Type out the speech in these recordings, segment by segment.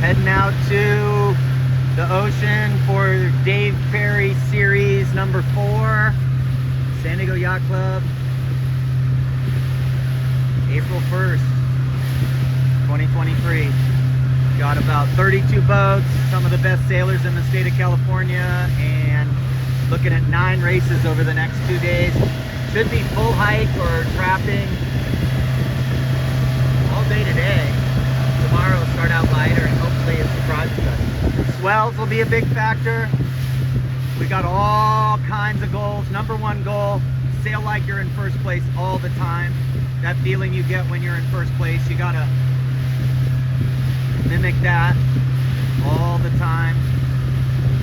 Heading out to the ocean for Dave Perry Series number 4, San Diego Yacht Club, April 1st, 2023. Got about 32 boats, some of the best sailors in the state of California, and looking at 9 races over the next 2 days. Should be full hike or trapping all day today. Tomorrow will start out lighter and hopefully it surprises us. Swells will be a big factor. We got all kinds of goals. Number 1 goal, sail like you're in first place all the time. That feeling you get when you're in first place, you gotta mimic that all the time.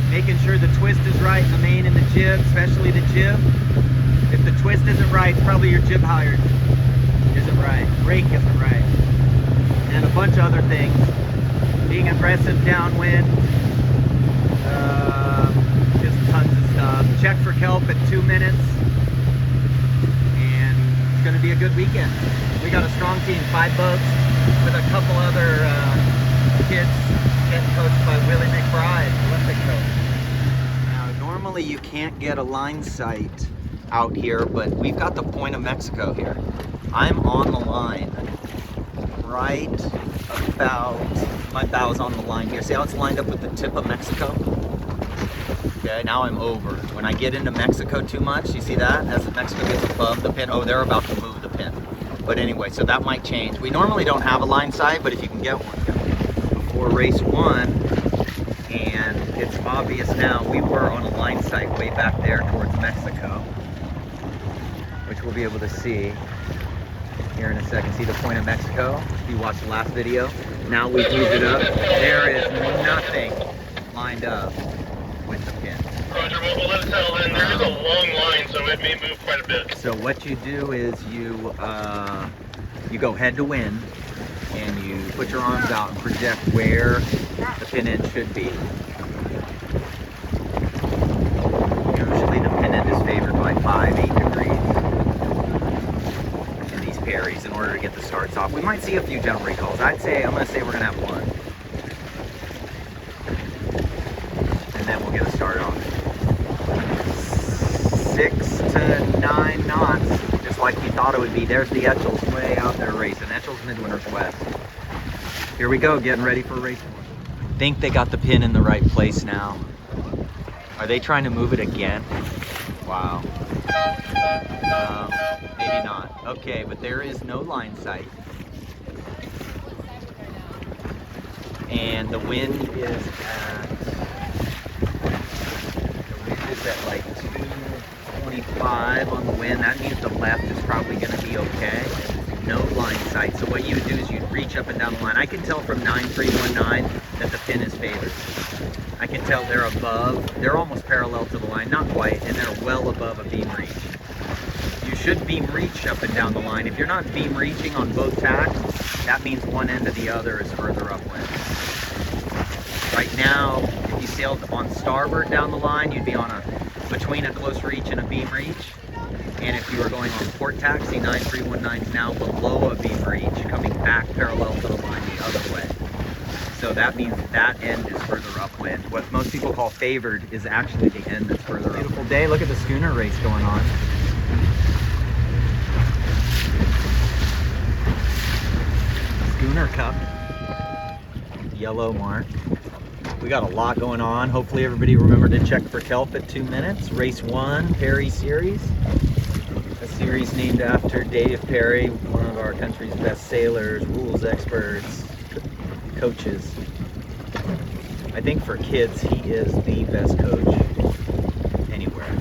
Making sure the twist is right in the main and the jib, especially the jib. If the twist isn't right, it's probably your jib halyard isn't right, rake isn't right. And a bunch of other things. Being aggressive downwind, just tons of stuff. Check for kelp at 2 minutes, and it's going to be a good weekend. We got a strong team, 5 boats, with a couple other kids getting coached by Willie McBride, Olympic coach. Now, normally you can't get a line sight out here, but we've got the Point of Mexico here. I'm on the line. Right about, my bow's on the line here. See how it's lined up with the tip of Mexico? Okay, now I'm over. When I get into Mexico too much, you see that? As Mexico gets above the pin, oh, they're about to move the pin. But anyway, so that might change. We normally don't have a line sight, but if you can get one before race 1, and it's obvious now, we were on a line sight way back there towards Mexico, which we'll be able to see here in a second. See the Point of Mexico? If you watched the last video, now we've moved it up. There is nothing lined up with the pin. Roger, we'll let it settle in. There is a long line, so it may move quite a bit. So what you do is you go head to wind, and you put your arms out and project where the pin end should be. Usually the pin end is favored by 5-8 degrees. Parries in order to get the starts off. We might see a few jump recalls. I'm going to say we're going to have 1. And then we'll get a start on 6 to 9 knots, just like we thought it would be. There's the Etchells way out there racing. Etchells Midwinter's West. Here we go, getting ready for race 1. Think they got the pin in the right place now. Are they trying to move it again? Wow. Maybe not. Okay, but there is no line sight. And the wind is at like 225 on the wind. That means the left is probably going to be okay. No line sight. So what you would do is you'd reach up and down the line. I can tell from 9319 that the pin is favored. I can tell they're above. They're almost parallel to the line. Not quite. And they're well above a beam reach. You should beam reach up and down the line. If you're not beam reaching on both tacks, that means one end or the other is further upwind. Right now, if you sailed on starboard down the line, you'd be on between a close reach and a beam reach. And if you were going on port tack, see 9319 is now below a beam reach, coming back parallel to the line the other way. So that means that end is further upwind. What most people call favored is actually the end that's further upwind. Beautiful day. Look at the schooner race going on. Schooner Cup, yellow mark. We got a lot going on. Hopefully everybody remembered to check for kelp at 2 minutes. Race 1, Perry Series. A series named after Dave Perry, one of our country's best sailors, rules experts, coaches. I think for kids, he is the best coach anywhere.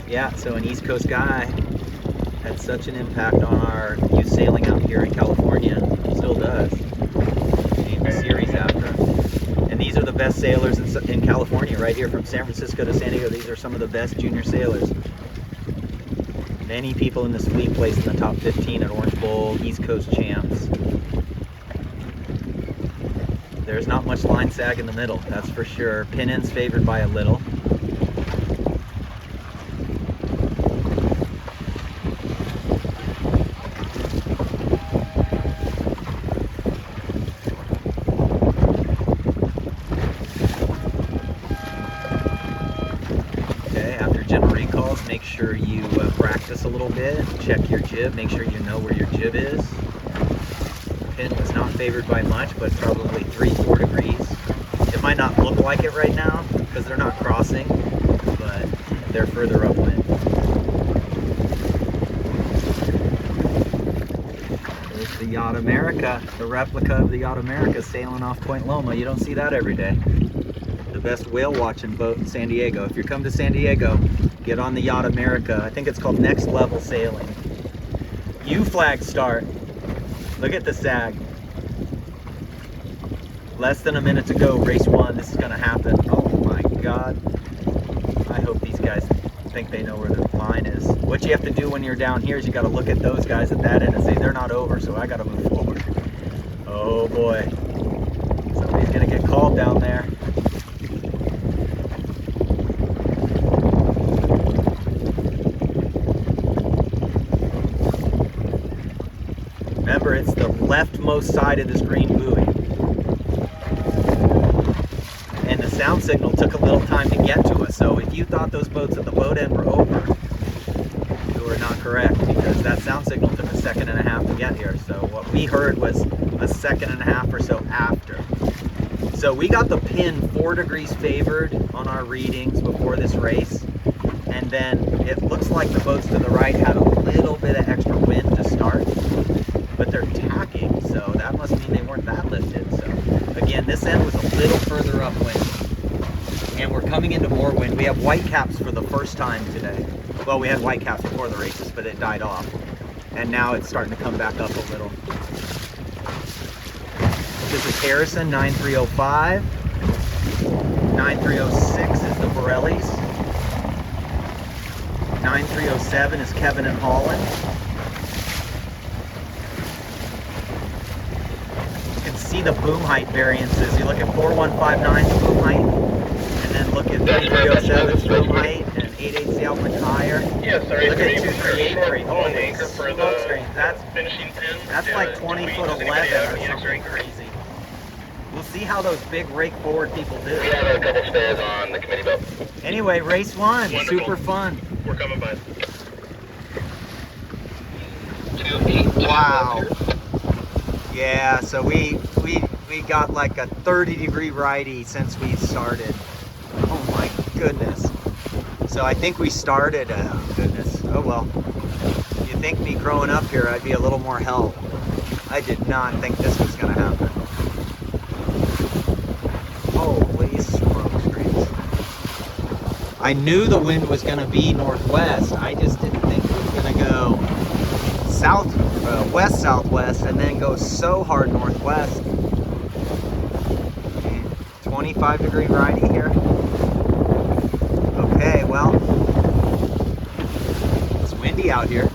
Yeah, so an East Coast guy had such an impact on our youth sailing out here in California, still does. Named the series after him. And these are the best sailors in California, right here from San Francisco to San Diego. These are some of the best junior sailors. Many people in this fleet placed in the top 15 at Orange Bowl, East Coast champs. There's not much line sag in the middle, that's for sure. Pin ends favored by a little. make sure you practice a little bit, check your jib, make sure you know where your jib is. Pin was not favored by much, but probably 3-4 degrees. It might not look like it right now because they're not crossing, but they're further upwind. There's the Yacht America, the replica of the Yacht America sailing off Point Loma. You don't see that every day. The best whale watching boat in San Diego. If you come to San Diego, get on the Yacht America. I think it's called Next Level Sailing. U-flag start. Look at the sag. Less than a minute to go, race 1. This is gonna happen. Oh my God. I hope these guys think they know where the line is. What you have to do when you're down here is you gotta look at those guys at that end and say, they're not over, so I gotta move forward. Oh boy. Somebody's gonna get called down there. Remember, it's the leftmost side of this green buoy. And the sound signal took a little time to get to us, so if you thought those boats at the boat end were over, you were not correct, because that sound signal took a 1.5 seconds to get here. So what we heard was a 1.5 seconds or so after. So we got the pin 4 degrees favored on our readings before this race, and then it looks like the boats to the right had a little bit of extra wind to start, but they're tacking, so that must mean they weren't that lifted. So again, this end was a little further upwind, and we're coming into more wind. We have white caps for the first time today. Well, we had white caps before the races, but it died off, and now it's starting to come back up a little. This is Harrison, 9305. 9306 is the Borellis. 9307 is Kevin and Holland. You can see the boom height variances. You look at 4159's boom height, and then look at 3307's boom height, and 88's the output higher. Yeah, sorry. Look at 2383. One anchor for the screen. That's finishing pin. That's like 20 foot 11 or something crazy. We'll see how those big rake forward people do. We have a couple spares on the committee boat. Anyway, race 1, Wonderful. super fun. We're coming by. Wow. Yeah, so we got like a 30-degree righty since we started. Oh my goodness. So I think we started, oh goodness, oh well. You'd think me growing up here I'd be a little more help. I did not think this was gonna happen. Holy smoke screens. I knew the wind was gonna be northwest. I just didn't think it was gonna go west-southwest and then go so hard northwest. 25-degree righty here. Okay, well, it's windy out here.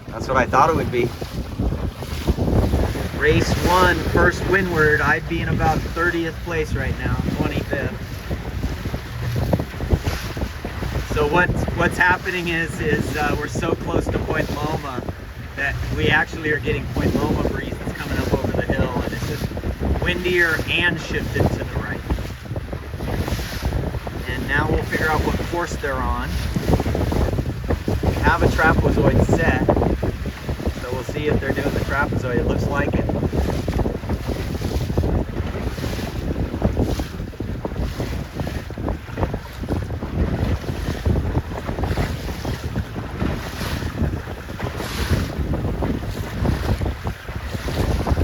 That's what I thought it would be. Race 1, first windward. I'd be in about 30th place right now, 25th. So what's happening is we're so close to Point Loma that we actually are getting Point Loma breeze that's coming up over the hill, and it's just windier and shifted to the right. And now we'll figure out what course they're on. We have a trapezoid set, so we'll see if they're doing the trapezoid. It looks like it.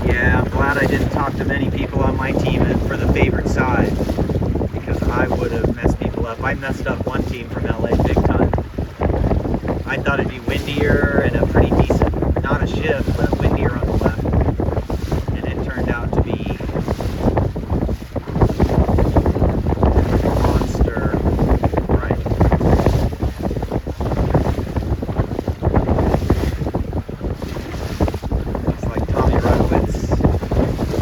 Yeah, I'm glad I didn't talk to many people on my team for the favored side, because I would have messed people up. I messed up one team from LA big time. I thought it'd be windier and a pretty decent, not a shift, but windier on the left. And it turned out to be monster right. It's like Tommy Rudowitz,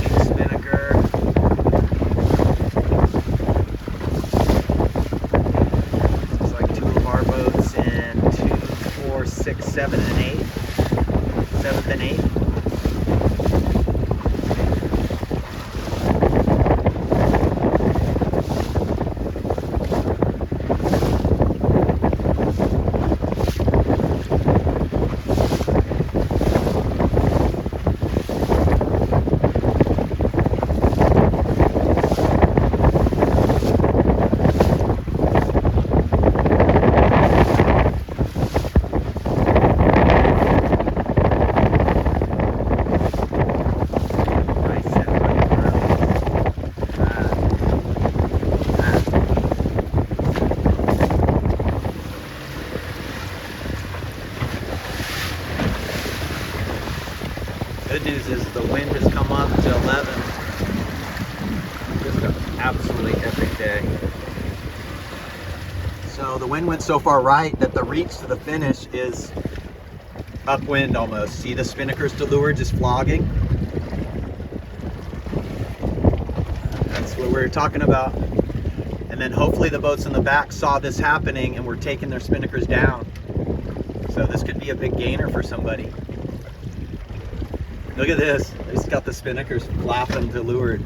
Pete Spinnaker. It's like two of our boats in 2, 4, 6, 7, and 8. 7th and 8th. wind has come up to 11. Just an absolutely epic day. So the wind went so far right that the reach to the finish is upwind almost. See the spinnakers to leeward just flogging? That's what we were talking about. And then hopefully the boats in the back saw this happening and were taking their spinnakers down. So this could be a big gainer for somebody. Look at this. They just got the spinnakers flapping to leeward.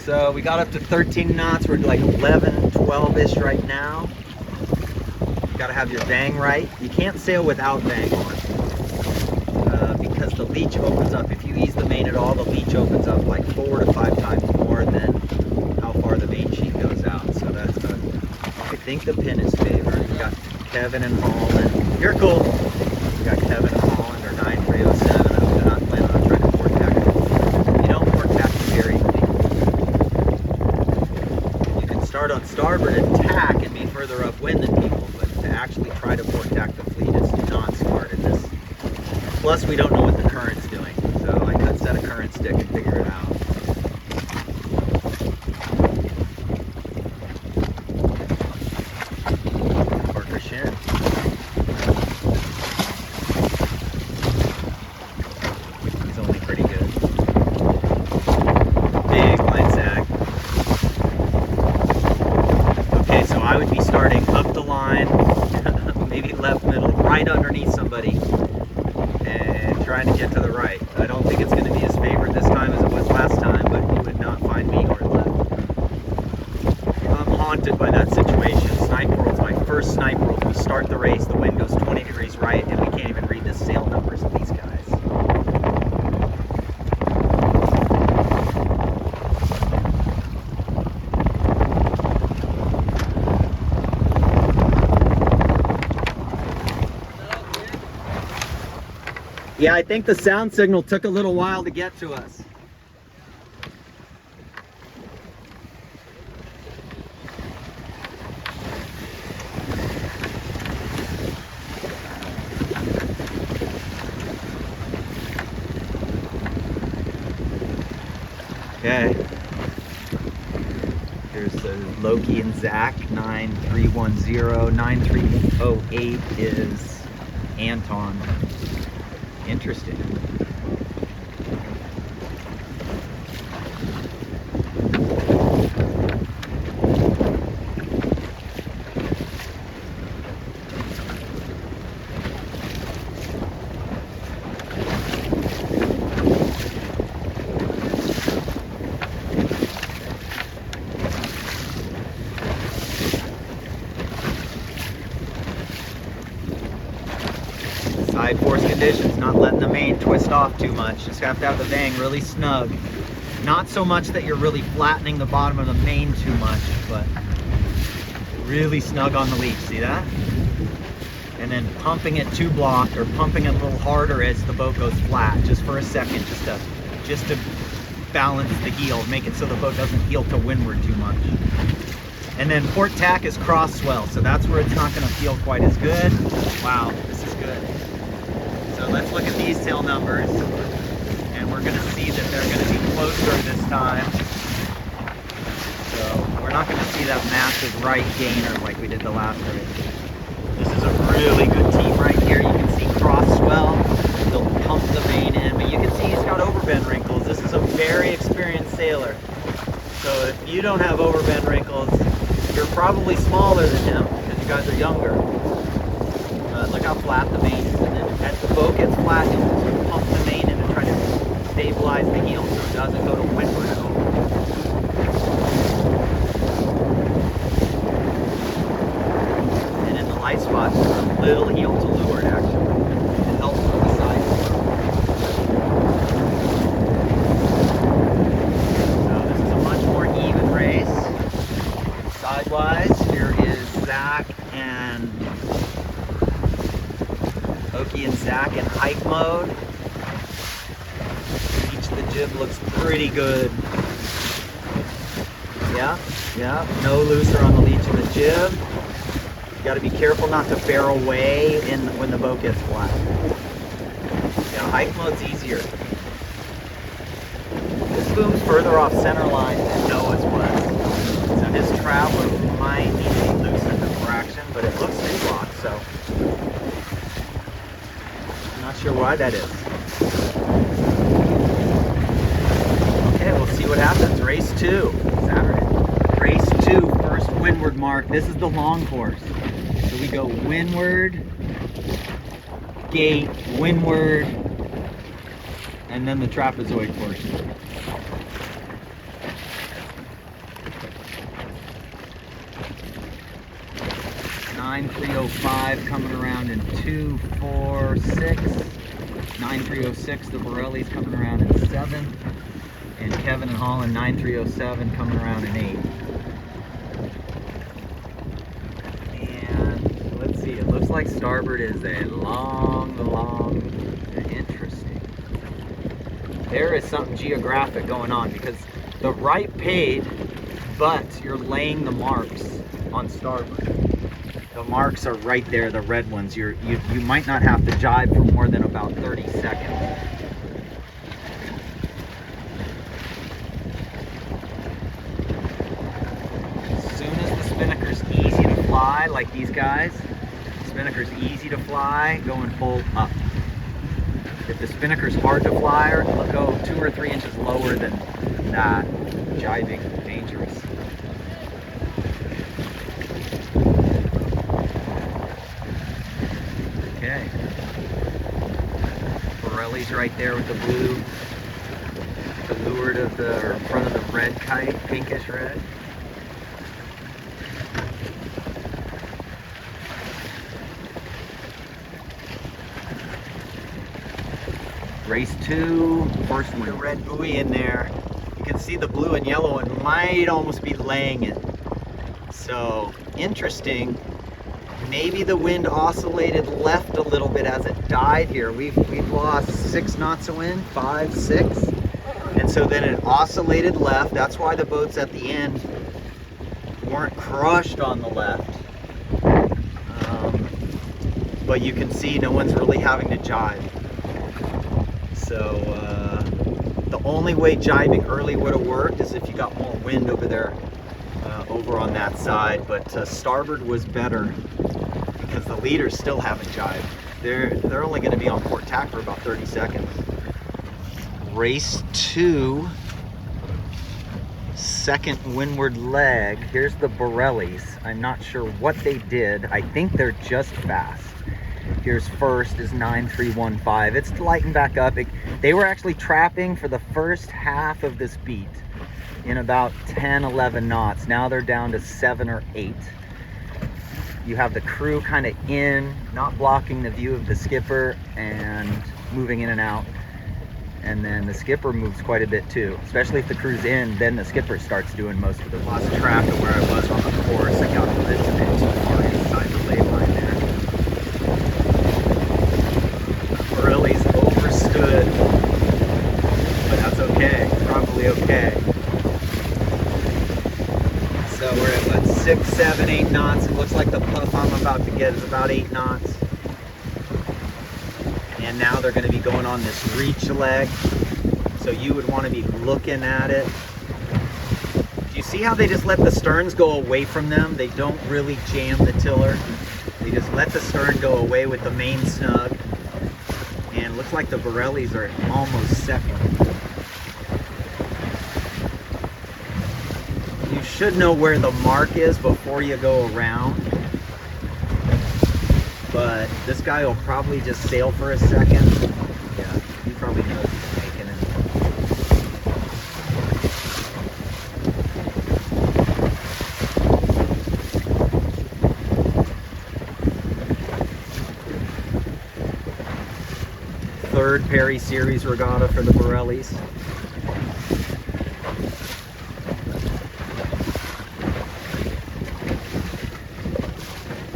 So we got up to 13 knots. We're like 11, 12-ish right now. You gotta have your bang right. You can't sail without bang on. Because the leech opens up. If you ease the main at all, the leech opens up like 4 to 5 times more than how far the main sheet goes out. So that's good. I think the pin is favored. We got Kevin and Holland. You're cool. We got Kevin and Holland, or 9307. I hope they're not planning on trying to port tack. You don't port tack very easily. You can start on starboard and tack and be further upwind than people, but to actually try to port tack the fleet is not smart in this. Plus, we don't know what the current's doing, so I could set a current stick and figure it out. Parker Shin. He's only pretty good. Big line sag. Okay, so I would be starting up the line, maybe left, middle, right underneath somebody. Trying to get to the right. I don't think it's going to be as favored this time as it was last time, but you would not find me or left. I'm haunted by that situation. Snipe World's my first Snipe World. We start the race, the wind goes 20 degrees right, and we can't even read the sail numbers of these guys. Yeah, I think the sound signal took a little while to get to us. Okay. Here's Loki and Zach, 9310. 9308 is Anton. Interesting. Side force conditions, not letting the main twist off too much. Just have to have the bang really snug. Not so much that you're really flattening the bottom of the main too much, but really snug on the leech. See that? And then pumping it too blocked, or pumping it a little harder as the boat goes flat, just for a second, just to balance the heel, make it so the boat doesn't heel to windward too much. And then port tack is cross swell, so that's where it's not going to feel quite as good. Wow, this is good. So let's look at these tail numbers, and we're going to see that they're going to be closer this time. So we're not going to see that massive right gainer like we did the last race. This is a really good team right here. You can see cross swell. They'll pump the main in, but you can see he's got overbend wrinkles. This is a very experienced sailor. So if you don't have overbend wrinkles, you're probably smaller than him because you guys are younger. Look how flat the main is. And then as the boat gets flat, you sort of pump the main in to try to stabilize the heel so it doesn't go to windward at all. And in the light spots, there's a little heel to leeward actually. It helps with the side. So this is a much more even race. Sidewise, here is Zach and Oki and Zach in hike mode. Each of the jib looks pretty pretty good. Yeah, yeah, no looser on the leech and the jib. You got to be careful not to bear away when the boat gets flat. Yeah, hike mode's easier. This boom's further off center line than Noah's was, so his traveler might need to be loosened a fraction, but it looks new lock, so I'm not sure why that is. Okay, we'll see what happens. Race 2, Saturday. Race 2, first windward mark. This is the long course. So we go windward, gate, windward, and then the trapezoid portion. Nine 305 coming around in 246. 9306, the Borelli's coming around in 7. And Kevin and Holland 9307 coming around in 8. And let's see, it looks like starboard is a long, interesting. There is something geographic going on because the right paid, but you're laying the marks on starboard. The marks are right there, the red ones. You might not have to jibe for more than about 30 seconds. As soon as the spinnaker's easy to fly, like these guys, spinnaker's easy to fly, going full up. If the spinnaker's hard to fly, or go 2 or 3 inches lower than that, jibing, dangerous. Okay. Borelli's right there with the blue. The leeward of the, or in front of the red kite, pinkish red. Race 2, first one. The red buoy in there. You can see the blue and yellow and might almost be laying it. So, interesting. Maybe the wind oscillated left a little bit as it died here. We've lost 6 knots of wind, 5, 6. And so then it oscillated left. That's why the boats at the end weren't crushed on the left. But you can see no one's really having to jibe. So the only way jibing early would have worked is if you got more wind over there, over on that side. But starboard was better because the leaders still haven't jibed. They're only going to be on port tack for about 30 seconds. Race 2, second windward leg. Here's the Borelli's. I'm not sure what they did. I think they're just fast. Here's first is 9315. It's lightened back up. They were actually trapping for the first half of this beat in about 10, 11 knots. Now they're down to 7 or 8. You have the crew kind of in, not blocking the view of the skipper and moving in and out. And then the skipper moves quite a bit too. Especially if the crew's in, then the skipper starts doing most of the work. Lost track of where I was on the course. I got a little bit too far inside the lay line there. Borelli's overstood, but that's okay. Probably okay. So we're at what, 6, 7, 8 knots. It looks like the puff I'm about to get is about 8 knots. And now they're going to be going on this reach leg. So you would want to be looking at it. Do you see how they just let the sterns go away from them? They don't really jam the tiller. They just let the stern go away with the main snug. And it looks like the Borelli's are almost second. You should know where the mark is before you go around. But this guy will probably just sail for a second. Yeah, he probably knows he's making it. Third Perry Series regatta for the Borelli's.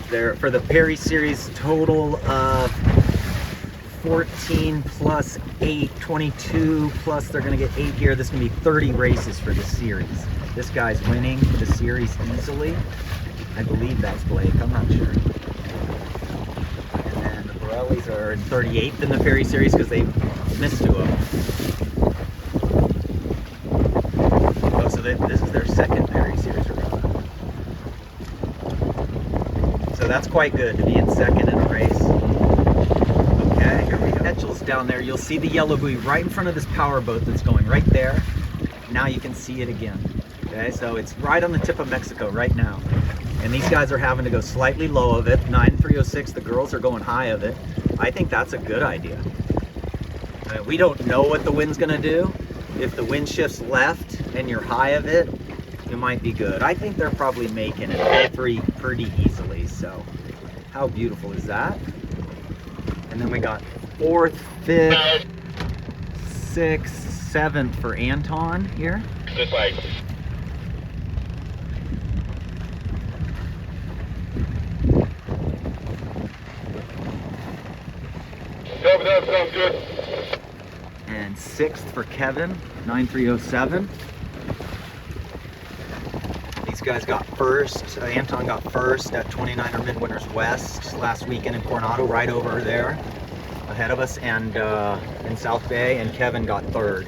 There for the Perry Series, total of 14 plus 8, 22 plus they're going to get 8 here. This is going to be 30 races for the series. This guy's winning the series easily. I believe that's Blake. I'm not sure. And then the Borellis are in 38th in the Ferry Series because they missed 2 of them. Oh, so this is their second Ferry Series regatta. So that's quite good to be in second in a race. Okay, here we go. Etchel's down there. You'll see the yellow buoy right in front of this power boat that's going right there. Now you can see it again. Okay, so it's right on the tip of Mexico right now. And these guys are having to go slightly low of it, 9306. The girls are going high of it. I think that's a good idea. We don't know what the wind's going to do. If the wind shifts left and you're high of it, you might be good. I think they're probably making it all 3 pretty easily. So how beautiful is that? And then we got 4th, 5th, 6th, 7th for Anton here. Just like. That sounds good. And 6th for Kevin, 9307. These guys got first. Anton got first at 29er Midwinters West last weekend in Coronado, right over there ahead of us, and in South Bay, and Kevin got 3rd.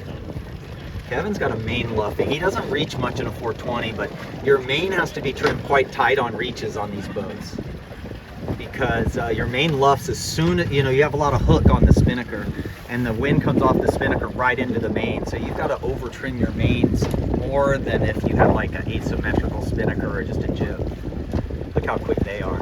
Kevin's got a main luffing. He doesn't reach much in a 420, but your main has to be trimmed quite tight on reaches on these boats, because your main luffs as soon as, you have a lot of hook on the spinnaker, and the wind comes off the spinnaker right into the main. So you've got to over trim your mains more than if you have like an asymmetrical spinnaker or just a jib. Look how quick they are.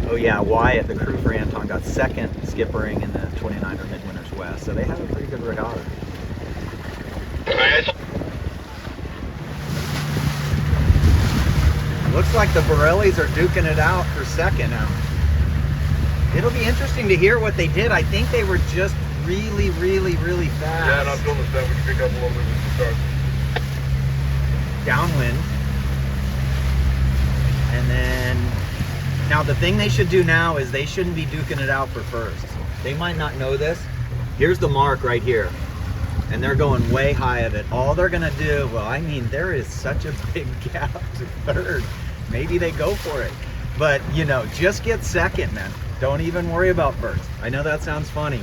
Oh yeah, Wyatt, the crew for Anton, got 2nd skippering in the 29er Midwinters West. So they have a pretty good regatta. Looks like the Borellis are duking it out for 2nd now. It'll be interesting to hear what they did. I think they were just really, really, really fast. Yeah, and I'm doing that. We can pick up a little bit at the start. Downwind. And then, now the thing they should do now is they shouldn't be duking it out for first. They might not know this. Here's the mark right here. And they're going way high of it. All they're gonna do, well, I mean, there is such a big gap to 3rd. Maybe they go for it. But, just get 2nd, man. Don't even worry about first. I know that sounds funny.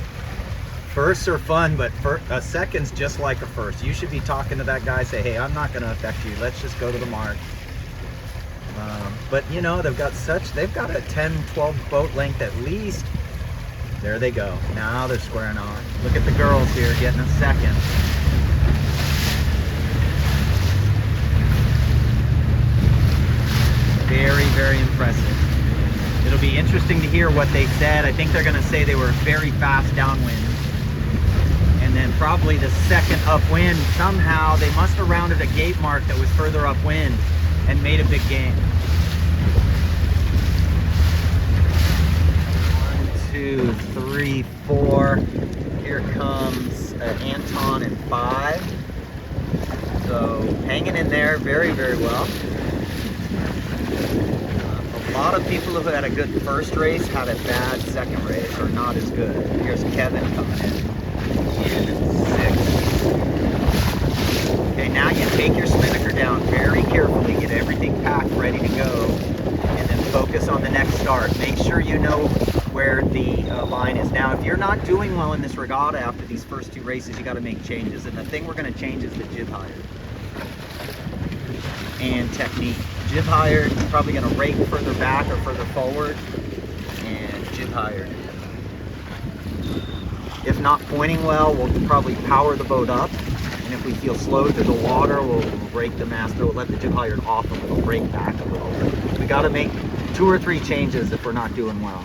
Firsts are fun, but a 2nd's just like a first. You should be talking to that guy, say, hey, I'm not gonna affect you. Let's just go to the mark. But they've got a 10-12 boat length at least. There they go. Now they're squaring on. Look at the girls here getting a 2nd. Very, very impressive. It'll be interesting to hear what they said. I think they're going to say they were very fast downwind. And then probably the 2nd upwind, somehow they must have rounded a gate mark that was further upwind and made a big gain. 1, 2, 3, 4. Here comes Anton in 5. So hanging in there very, very well. A lot of people who had a good first race had a bad second race, or not as good. Here's Kevin coming in 6th. Okay, now you take your spinnaker down very carefully, get everything packed, ready to go, and then focus on the next start. Make sure you know where the line is. Now, if you're not doing well in this regatta after these first 2 races, you got to make changes. And the thing we're going to change is the jib hired and technique. Jib hired, probably going to rake further back or further forward, and jib hired. If not pointing well, we'll probably power the boat up, and if we feel slow through the water, we'll rake the mast, or we'll let the jib hired off a little, rake back a little. We got to make 2 or 3 changes if we're not doing well.